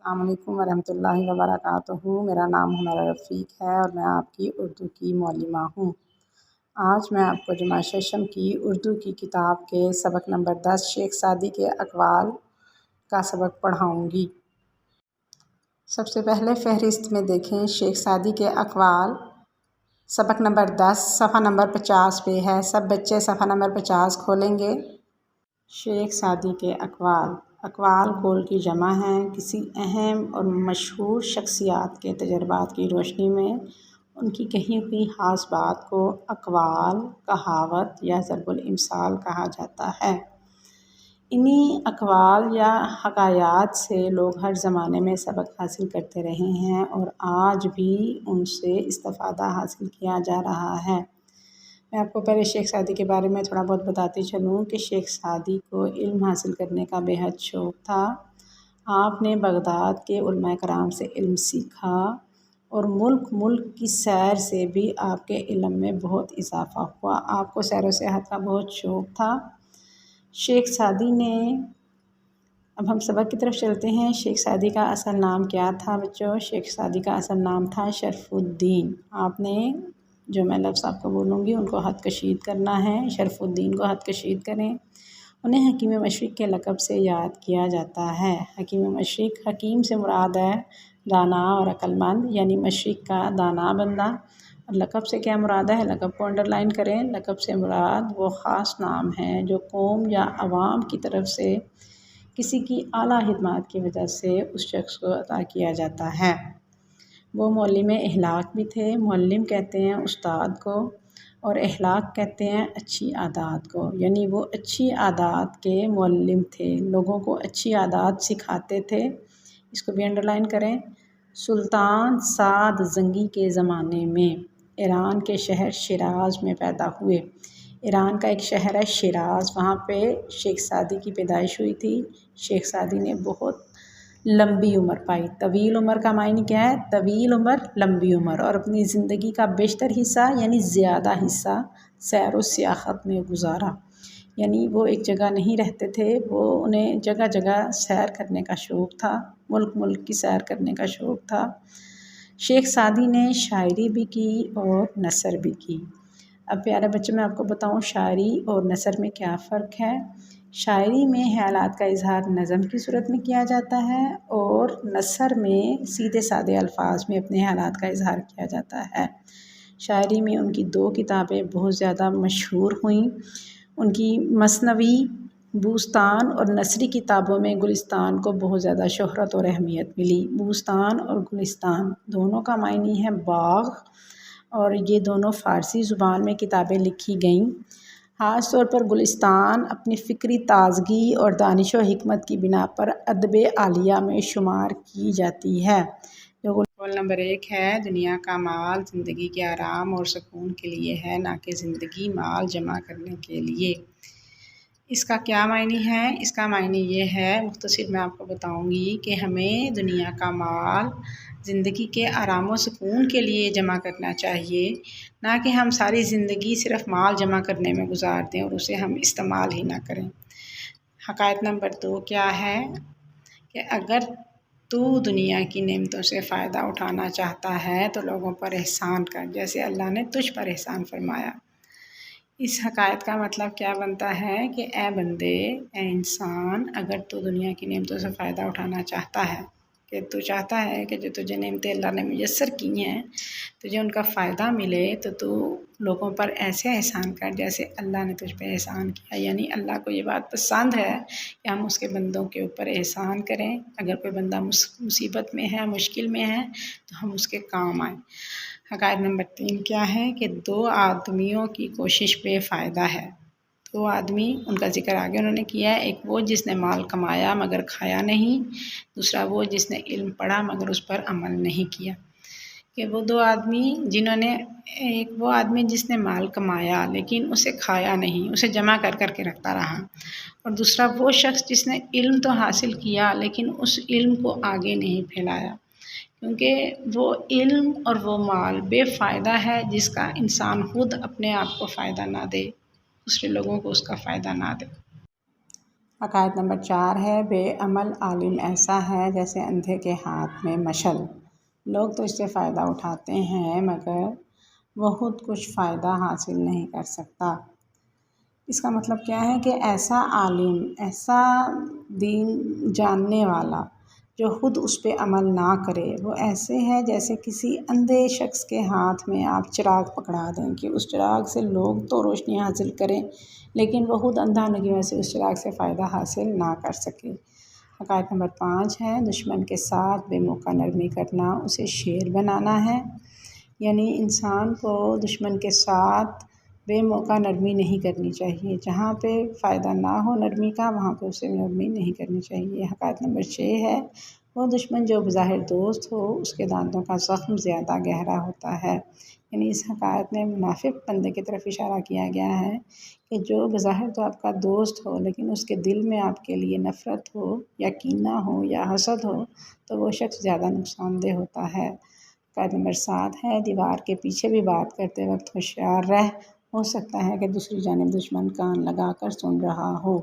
السلام علیکم ورحمۃ اللہ وبرکاتہ۔ میرا نام ہمیرا رفیق ہے اور میں آپ کی اردو کی معلمہ ہوں۔ آج میں آپ کو جمع ششم کی اردو کی کتاب کے سبق نمبر 10 شیخ سعدی کے اقوال کا سبق پڑھاؤں گی۔ سب سے پہلے فہرست میں دیکھیں شیخ سعدی کے اقوال، سبق نمبر 10 صفحہ نمبر 50 پہ ہے۔ سب بچے صفحہ نمبر 50 کھولیں گے۔ شیخ سعدی کے اقوال، اقوال قول کی جمع ہیں۔ کسی اہم اور مشہور شخصیات کے تجربات کی روشنی میں ان کی کہی ہوئی خاص بات کو اقوال، کہاوت یا ضرب الامثال کہا جاتا ہے۔ انہی اقوال یا حکایات سے لوگ ہر زمانے میں سبق حاصل کرتے رہے ہیں اور آج بھی ان سے استفادہ حاصل کیا جا رہا ہے۔ میں آپ کو پہلے شیخ سعدی کے بارے میں تھوڑا بہت بتاتی چلوں کہ شیخ سعدی کو علم حاصل کرنے کا بے حد شوق تھا۔ آپ نے بغداد کے علماء کرام سے علم سیکھا اور ملک کی سیر سے بھی آپ کے علم میں بہت اضافہ ہوا۔ آپ کو سیر و سیاحت کا بہت شوق تھا۔ شیخ سعدی نے، اب ہم سبق کی طرف چلتے ہیں۔ شیخ سعدی کا اصل نام کیا تھا بچوں؟ شیخ سعدی کا اصل نام تھا شرف الدین۔ آپ نے جو میں لفظ آپ کو بولوں گی ان کو خط کشید کرنا ہے۔ شرف الدین کو خط کشید کریں۔ انہیں حکیم مشرق کے لقب سے یاد کیا جاتا ہے۔ حکیم مشرق، حکیم سے مراد ہے دانا اور عقل مند، یعنی مشرق کا دانا بندہ۔ اور لقب سے کیا مراد ہے؟ لقب کو انڈر لائن کریں۔ لقب سے مراد وہ خاص نام ہے جو قوم یا عوام کی طرف سے کسی کی اعلیٰ خدمات کی وجہ سے اس شخص کو عطا کیا جاتا ہے۔ وہ معلم اخلاق بھی تھے۔ معلم کہتے ہیں استاد کو اور اخلاق کہتے ہیں اچھی عادات کو، یعنی وہ اچھی عادات کے معلم تھے، لوگوں کو اچھی عادات سکھاتے تھے۔ اس کو بھی انڈر لائن کریں۔ سلطان سعد زنگی کے زمانے میں ایران کے شہر شیراز میں پیدا ہوئے۔ ایران کا ایک شہر ہے شیراز، وہاں پہ شیخ سعدی کی پیدائش ہوئی تھی۔ شیخ سعدی نے بہت لمبی عمر پائی۔ طویل عمر کا معنی کیا ہے؟ طویل عمر، لمبی عمر، اور اپنی زندگی کا بیشتر حصہ یعنی زیادہ حصہ سیر و سیاحت میں گزارا۔ یعنی وہ ایک جگہ نہیں رہتے تھے، انہیں جگہ جگہ سیر کرنے کا شوق تھا، ملک کی سیر کرنے کا شوق تھا۔ شیخ سعدی نے شاعری بھی کی اور نثر بھی کی۔ اب پیارے بچے میں آپ کو بتاؤں شاعری اور نثر میں کیا فرق ہے۔ شاعری میں خیالات کا اظہار نظم کی صورت میں کیا جاتا ہے اور نثر میں سیدھے سادے الفاظ میں اپنے خیالات کا اظہار کیا جاتا ہے۔ شاعری میں ان کی 2 کتابیں بہت زیادہ مشہور ہوئیں۔ ان کی مثنوی، بوستان اور نثری کتابوں میں گلستان کو بہت زیادہ شہرت اور اہمیت ملی۔ بوستان اور گلستان دونوں کا معنی ہے باغ، اور یہ دونوں فارسی زبان میں کتابیں لکھی گئیں۔ خاص طور پر گلستان اپنی فکری تازگی اور دانش و حکمت کی بنا پر ادب عالیہ میں شمار کی جاتی ہے۔ قول نمبر 1 ہے، دنیا کا مال زندگی کے آرام اور سکون کے لیے ہے، نہ کہ زندگی مال جمع کرنے کے لیے۔ اس کا کیا معنی ہے؟ اس کا معنی یہ ہے، مختصر میں آپ کو بتاؤں گی کہ ہمیں دنیا کا مال زندگی کے آرام و سکون کے لیے جمع کرنا چاہیے، نہ کہ ہم ساری زندگی صرف مال جمع کرنے میں گزار دیں اور اسے ہم استعمال ہی نہ کریں۔ حقائق نمبر 2 کیا ہے کہ اگر تو دنیا کی نعمتوں سے فائدہ اٹھانا چاہتا ہے تو لوگوں پر احسان کر، جیسے اللہ نے تجھ پر احسان فرمایا۔ اس حقائق کا مطلب کیا بنتا ہے کہ اے بندے، اے انسان، اگر تو دنیا کی نعمتوں سے فائدہ اٹھانا چاہتا ہے، کہ تو چاہتا ہے کہ جو تجھے نعمتیں اللہ نے میسر کی ہیں تجھے ان کا فائدہ ملے، تو لوگوں پر ایسے احسان کر جیسے اللہ نے تجھ پہ احسان کیا۔ یعنی اللہ کو یہ بات پسند ہے کہ ہم اس کے بندوں کے اوپر احسان کریں۔ اگر کوئی بندہ مصیبت میں ہے، مشکل میں ہے، تو ہم اس کے کام آئیں۔ حقائق نمبر 3 کیا ہے کہ 2 آدمیوں کی کوشش پہ فائدہ ہے۔ 2 آدمی، ان کا ذکر آگے انہوں نے کیا ہے، ایک وہ جس نے مال کمایا مگر کھایا نہیں، دوسرا وہ جس نے علم پڑھا مگر اس پر عمل نہیں کیا۔ کہ وہ 2 آدمی جنہوں نے، ایک وہ آدمی جس نے مال کمایا لیکن اسے کھایا نہیں، اسے جمع کر کے رکھتا رہا، اور دوسرا وہ شخص جس نے علم تو حاصل کیا لیکن اس علم کو آگے نہیں پھیلایا، کیونکہ وہ علم اور وہ مال بے فائدہ ہے جس کا انسان خود اپنے آپ کو فائدہ نہ دے، دوسرے لوگوں کو اس کا فائدہ نہ دے۔ حکایت نمبر 4 ہے بے عمل عالم ایسا ہے جیسے اندھے کے ہاتھ میں مشل۔ لوگ تو اس سے فائدہ اٹھاتے ہیں مگر بہت کچھ فائدہ حاصل نہیں کر سکتا۔ اس کا مطلب کیا ہے کہ ایسا عالم، ایسا دین جاننے والا جو خود اس پہ عمل نہ کرے، وہ ایسے ہے جیسے کسی اندھے شخص کے ہاتھ میں آپ چراغ پکڑا دیں کہ اس چراغ سے لوگ تو روشنی حاصل کریں لیکن وہ خود اندھا ہونے کی وجہ سے اس چراغ سے فائدہ حاصل نہ کر سکے۔ حکایت نمبر 5 ہے دشمن کے ساتھ بے موقع نرمی کرنا اسے شیر بنانا ہے۔ یعنی انسان کو دشمن کے ساتھ بے موقع نرمی نہیں کرنی چاہیے، جہاں پہ فائدہ نہ ہو نرمی کا وہاں پہ اسے نرمی نہیں کرنی چاہیے۔ حکایت نمبر 6 ہے وہ دشمن جو بظاہر دوست ہو اس کے دانتوں کا زخم زیادہ گہرا ہوتا ہے۔ یعنی اس حکایت میں منافق بندے کی طرف اشارہ کیا گیا ہے کہ جو بظاہر تو آپ کا دوست ہو لیکن اس کے دل میں آپ کے لیے نفرت ہو یا کینہ ہو یا حسد ہو تو وہ شخص زیادہ نقصان دہ ہوتا ہے۔ حکایت نمبر 7 ہے دیوار کے پیچھے بھی بات کرتے وقت ہوشیار رہ، ہو سکتا ہے کہ دوسری جانب دشمن کان لگا کر سن رہا ہو۔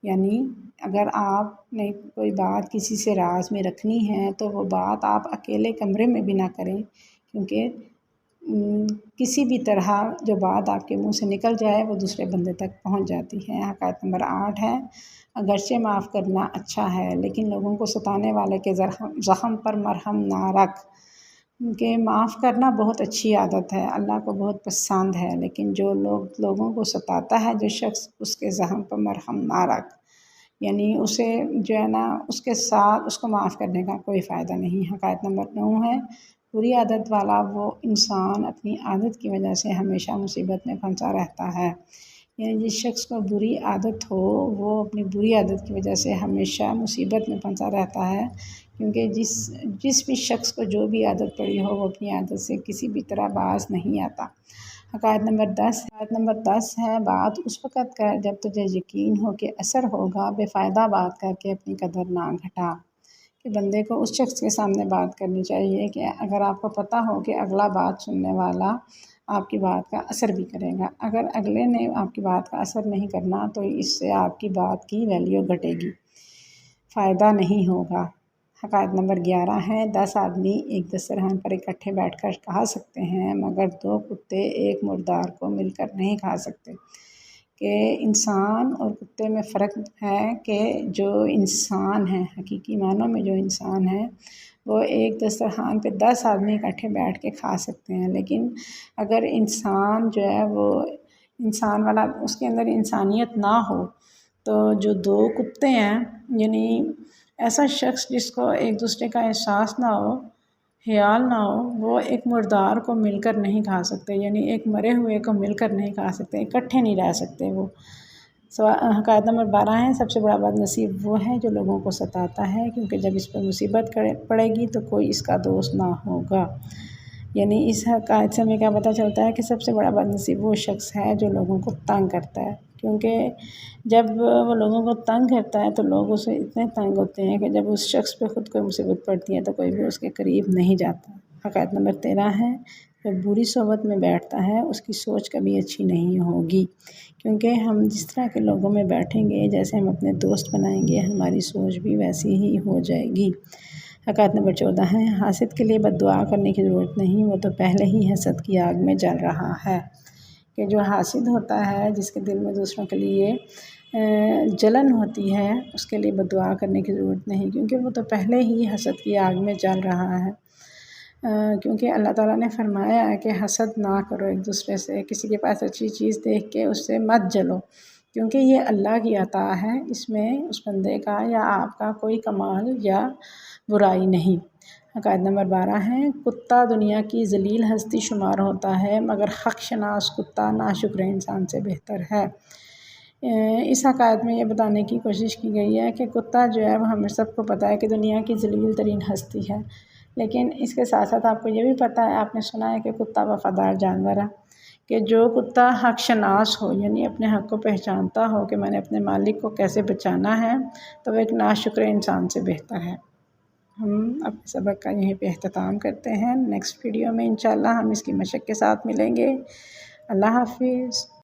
یعنی اگر آپ نے کوئی بات کسی سے راز میں رکھنی ہے تو وہ بات آپ اکیلے کمرے میں بھی نہ کریں، کیونکہ کسی بھی طرح جو بات آپ کے منہ سے نکل جائے وہ دوسرے بندے تک پہنچ جاتی ہے۔ حکایت نمبر 8 ہے اگرچہ معاف کرنا اچھا ہے لیکن لوگوں کو ستانے والے کے زخم پر مرہم نہ رکھ، کیونکہ معاف کرنا بہت اچھی عادت ہے، اللہ کو بہت پسند ہے، لیکن جو لوگوں کو ستاتا ہے جو شخص اس کے زخم پر مرہم نہ رکھ، یعنی اسے جو ہے نا اس کے ساتھ اس کو معاف کرنے کا کوئی فائدہ نہیں۔ حکایت نمبر 9 ہے بری عادت والا وہ انسان اپنی عادت کی وجہ سے ہمیشہ مصیبت میں پھنسا رہتا ہے۔ یعنی جس شخص کو بری عادت ہو وہ اپنی بری عادت کی وجہ سے ہمیشہ مصیبت میں پھنسا رہتا ہے، کیونکہ جس بھی شخص کو جو بھی عادت پڑی ہو وہ اپنی عادت سے کسی بھی طرح باز نہیں آتا۔ حکایت نمبر 10 ہے بات اس وقت کر جب تجھے یقین ہو کہ اثر ہوگا، بے فائدہ بات کر کے اپنی قدر نہ گھٹا۔ کہ بندے کو اس شخص کے سامنے بات کرنی چاہیے کہ اگر آپ کو پتہ ہو کہ اگلا بات سننے والا آپ کی بات کا اثر بھی کرے گا، اگر اگلے نے آپ کی بات کا اثر نہیں کرنا تو اس سے آپ کی بات کی ویلیو گھٹے گی، فائدہ نہیں ہوگا۔ حکایت نمبر 11 ہے 10 آدمی ایک دسترخوان پر اکٹھے بیٹھ کر کھا سکتے ہیں مگر 2 کتے ایک مردار کو مل کر نہیں کھا سکتے۔ کہ انسان اور کتے میں فرق ہے کہ جو انسان ہے حقیقی معنوں میں جو انسان ہے وہ ایک دسترخوان پہ 10 آدمی اکٹھے بیٹھ کے کھا سکتے ہیں، لیکن اگر انسان جو ہے وہ انسان والا اس کے اندر انسانیت نہ ہو تو جو 2 کتے ہیں، یعنی ایسا شخص جس کو ایک دوسرے کا احساس نہ ہو، خیال نہ ہو، وہ ایک مردار کو مل کر نہیں کھا سکتے، یعنی ایک مرے ہوئے کو مل کر نہیں کھا سکتے، اکٹھے نہیں رہ سکتے وہ۔ حکایت نمبر 12 ہے سب سے بڑا بد نصیب وہ ہے جو لوگوں کو ستاتا ہے، کیونکہ جب اس پر مصیبت پڑے گی تو کوئی اس کا دوست نہ ہوگا۔ یعنی اس حکایت سے ہمیں کیا پتہ چلتا ہے کہ سب سے بڑا بد نصیب وہ شخص ہے جو لوگوں کو تنگ کرتا ہے، کیونکہ جب وہ لوگوں کو تنگ کرتا ہے تو لوگ اسے اتنے تنگ ہوتے ہیں کہ جب اس شخص پہ خود کوئی مصیبت پڑتی ہے تو کوئی بھی اس کے قریب نہیں جاتا۔ حکایت نمبر 13 ہے جو بری صحبت میں بیٹھتا ہے اس کی سوچ کبھی اچھی نہیں ہوگی، کیونکہ ہم جس طرح کے لوگوں میں بیٹھیں گے جیسے ہم اپنے دوست بنائیں گے ہماری سوچ بھی ویسی ہی ہو جائے گی۔ حکایت نمبر 14 ہے حاسد کے لیے بد دعا کرنے کی ضرورت نہیں، وہ تو پہلے ہی حسد کی آگ میں جل رہا ہے۔ کہ جو حاسد ہوتا ہے جس کے دل میں دوسروں کے لیے جلن ہوتی ہے اس کے لیے بد دعا کرنے کی ضرورت نہیں، کیونکہ وہ تو پہلے ہی حسد کی آگ میں جل رہا ہے۔ کیونکہ اللہ تعالیٰ نے فرمایا ہے کہ حسد نہ کرو ایک دوسرے سے، کسی کے پاس اچھی چیز دیکھ کے اس سے مت جلو، کیونکہ یہ اللہ کی عطا ہے، اس میں اس بندے کا یا آپ کا کوئی کمال یا برائی نہیں۔ حکایت نمبر 12 ہے کتا دنیا کی ذلیل ہستی شمار ہوتا ہے مگر حق شناس کتا ناشکر انسان سے بہتر ہے۔ اس حکایت میں یہ بتانے کی کوشش کی گئی ہے کہ کتا جو ہے وہ ہمیں سب کو پتہ ہے کہ دنیا کی ذلیل ترین ہستی ہے، لیکن اس کے ساتھ ساتھ آپ کو یہ بھی پتہ ہے، آپ نے سنا ہے کہ کتا وفادار جانور ہے، کہ جو کتا حق شناس ہو یعنی اپنے حق کو پہچانتا ہو کہ میں نے اپنے مالک کو کیسے بچانا ہے تو وہ ایک ناشکر انسان سے بہتر ہے۔ ہم اپنے سبق کا یہیں پہ اختتام کرتے ہیں، نیکسٹ ویڈیو میں انشاءاللہ ہم اس کی مشق کے ساتھ ملیں گے۔ اللہ حافظ۔